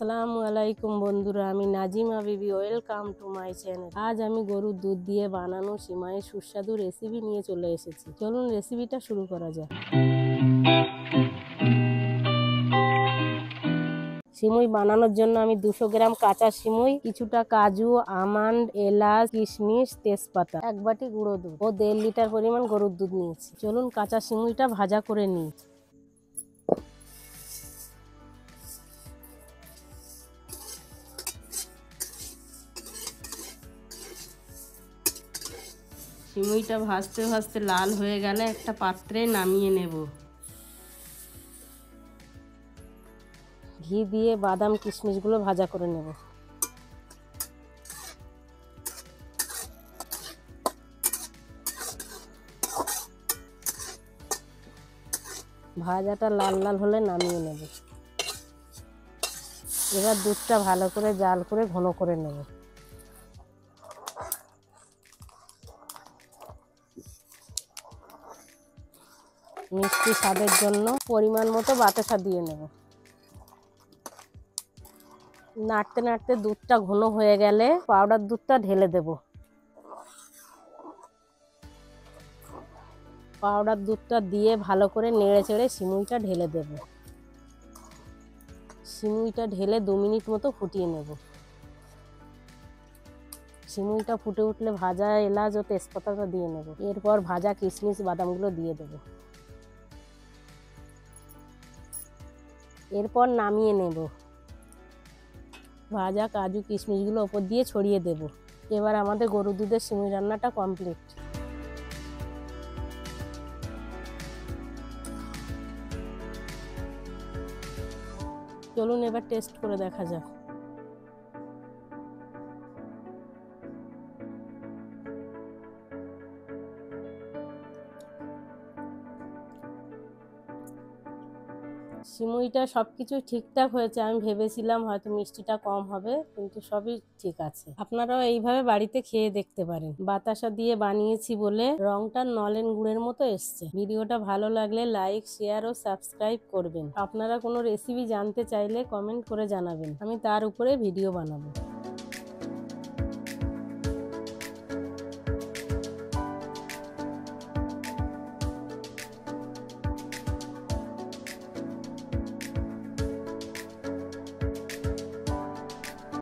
আসসালামু আলাইকুম বন্ধুরা, আমি নাজিমা বিবি। Welcome to my channel. আজ আমি গরুর দুধ দিয়ে বানানো সিমাইয়ের সুস্বাদু রেসিপি নিয়ে চলে এসেছি। চলুন রেসিপিটা শুরু করা যাক। সিমুই বানানোর জন্য আমি 200 গ্রাম কাঁচা সিমুই, কিছুটা কাজু, আমন্ড, এলাচ, কিশমিশ, তেজপাতা, 1 বাটি গুঁড়ো দুধ ও 1.5 লিটার পরিমাণ গরুর দুধ নিয়েছি। চলুন কাঁচা সিমুইটা ভাজা করে নিই। সিমুইটা ভাজতে ভাজতে লাল হয়ে গেলে একটা পাত্রে নামিয়ে নেব। ঘি দিয়ে বাদাম কিশমিশগুলো ভাজা করে নেব। ভাজাটা লাল লাল হলে নামিয়ে নেব। এবার দুধটা ভালো করে জাল করে ঘন করে নেব। মিষ্টি স্বাদের জন্য পরিমাণ মতো বাতাসা দিয়ে নেব। নাড়তে নাড়তে দুধটা ঘন হয়ে গেলে পাউডার দুধটা ঢেলে দেব। পাউডার দুধটা দিয়ে ভালো করে নেড়ে চেড়ে সিমুইটা ঢেলে দেব। সিমুইটা ঢেলে 2 মিনিট মতো ফুটিয়ে নেব। সিমুইটা ফুটে উঠলে ভাজা এলাচ ও তেজপাতাটা দিয়ে নেব। এরপর ভাজা কিশমিশ বাদামগুলো দিয়ে দেব। এরপর নামিয়ে নেব। ভাজা কাজু কিশমিশগুলো ওপর দিয়ে ছড়িয়ে দেব। এবার আমাদের গরুর দুধের সিমুই রান্নাটা কমপ্লিট। চলুন এবার টেস্ট করে দেখা যাক। সিমুইটা সবকিছু ঠিকঠাক হয়েছে। আমি ভেবেছিলাম হয়তো মিষ্টিটা কম হবে, কিন্তু সবই ঠিক আছে। আপনারাও এইভাবে বাড়িতে খেয়ে দেখতে পারেন। বাতাসা দিয়ে বানিয়েছি বলে রংটা নলেন গুড়ের মতো এসছে। ভিডিওটা ভালো লাগলে লাইক, শেয়ার ও সাবস্ক্রাইব করবেন। আপনারা কোনো রেসিপি জানতে চাইলে কমেন্ট করে জানাবেন, আমি তার উপরে ভিডিও বানাবো।